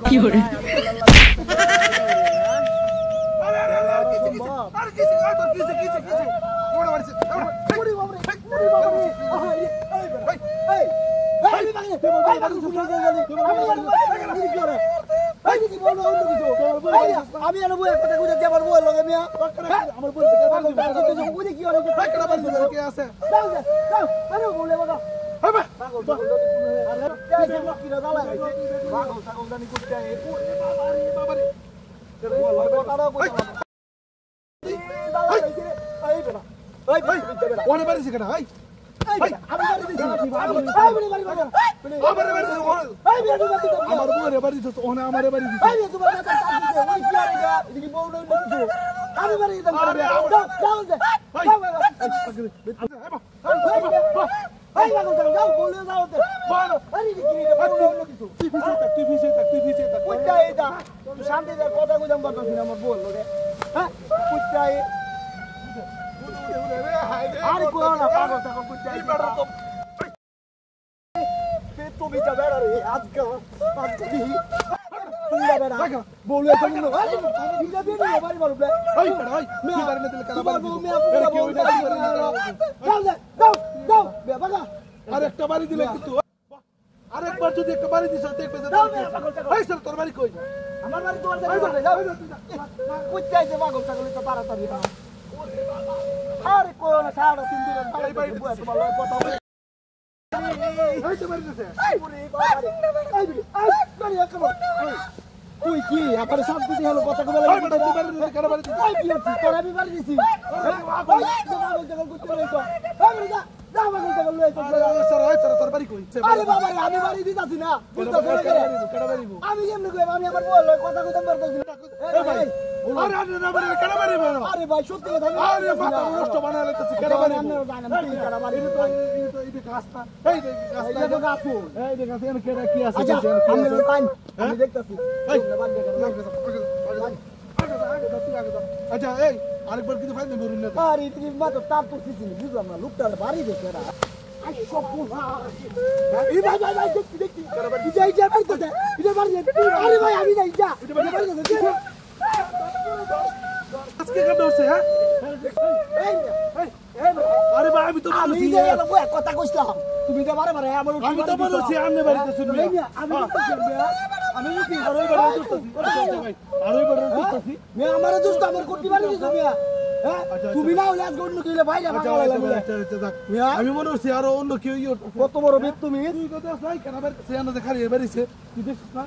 কি করে আমি আনবো এক কথা কইতে আমার বউ লগে মিয়া আমার বউ কইতে কি হলো টাকা বাড়ি কে আছে যাও যাও আরে বলে বাবা হবে পাগল পাগল আরে কে কি দালা গাইছে পাগল পাগল জানি করতে আই ওরে বাবা রে বল কথাটা কই দালা গাইছে এই বেটা এই ভাই ওনে বাড়িছে কেন এই আমি বাড়ি দিছি আমি বাড়ি আমার বউরে বাড়ি দিছ ওনে আমারে বাড়ি দিছ এই তোমার কথা দিছে ওই কি আর এটা এদিকে বউ নই দিছ আমি বাড়ি দিতাম করে যাও যাও এই লাগো যাও বলে যাও তে বল আরে কি রে বউ নই দিছ তুই ফিসে থাক কইতা এটা তুই শান্তি দে কথা কইতাম করছিস না আমার বউ লগে হ্যাঁ কইতা আরে কোন না পাগল টাকা কইতে এই বেটা তো তুমি যা বেড়া রে আজকে দি তুমি বেড়া বলে তো না আরে বিনা বিনা বাড়ি মারু বে এই বেড়া এই মে বাড়ি না দিলে কালা বাড়ি মে আপু যাও যাও বে বাগা আরেকটা বাড়ি দিলে কিন্তু আরেকবার যদি একটা বাড়ি দিছ দেখবে যে এই স্যার তোর বাড়ি কই আমার বাড়ি তোমার যাও যাও কইতে আইছে পাগল টাকা তো তাড়াতাড়ি আরে কোন সাড়া 3 দিন বাড়ি বাড়ি বুয়া তোমার লয় কথা হবে এই তো মারি দিছে ওরে বাবা রে এই বাড়ি একবার তুই কি আবার সব কিছু হলো কথা কইলা লাগবে তুই বাড়ি দিতে কারা বাড়ি দিতে কি হচ্ছে তোর আমি বাড়ি দিছি পাগল জায়গা করতে লইছো আরে যা যা পাগল জায়গা লইছো স্যার ওই তোর বাড়ি কই আরে বাবা রে আমি বাড়ি দিতাছি না বুঝতো কেডা বাড়ি আমি এমনি কই আমি আবার বল কথা কইতাম পারতাছি এই ভাই আরে আরে না বাড়ি কেডা বাড়ি আরে ভাই সত্যি কথা আরে মাথা নষ্ট বানায় লইতেছি কেডা বাড়ি আমি জানি না তুই কেডা বাড়ি তো এই গাছটা এই গাছটা এই গাছু এই গাছ এনে কেডা কি আছে আমি পাইন আমি দেখতাছি এই আচ্ছা এই আরেকবার কিন্তু ফাইন বলুন না আরে তুমি মাত্র তার তো সিসি বুঝলাম না লোকটা বাড়ি দেখে এরা আই সব না এই ভাই দেখি কেডা বাড়ি যাই যা বাড়ি তো এটা বাড়ি আরে ভাই আমি যাই যা এটা বাড়ি তো আজকে কেন হচ্ছে হ্যাঁ আরে ভাই আমি তো বলছি আমি কথা কইছিলাম তুমি তো বারে বারে আমার আমি তো বলছি আমনে বাড়িতে শুনবি আমি আমি কি ঘরে বাড়ি দুস্তাছি ভাই আরোই বাড়ি দুস্তাছি মে আমার দুস্ত আমার কোটি বাড়ি দিছো মিয়া হ্যাঁ তুমি না হলে আজকে অন্য কইলে ভাই না আমি মনে হচ্ছে আর অন্য কেউ কত বড় বেদ তুমি তুই কথা নাই কেন বাড়ি সে না দেখারি বাড়িছে তুই দেখছিস না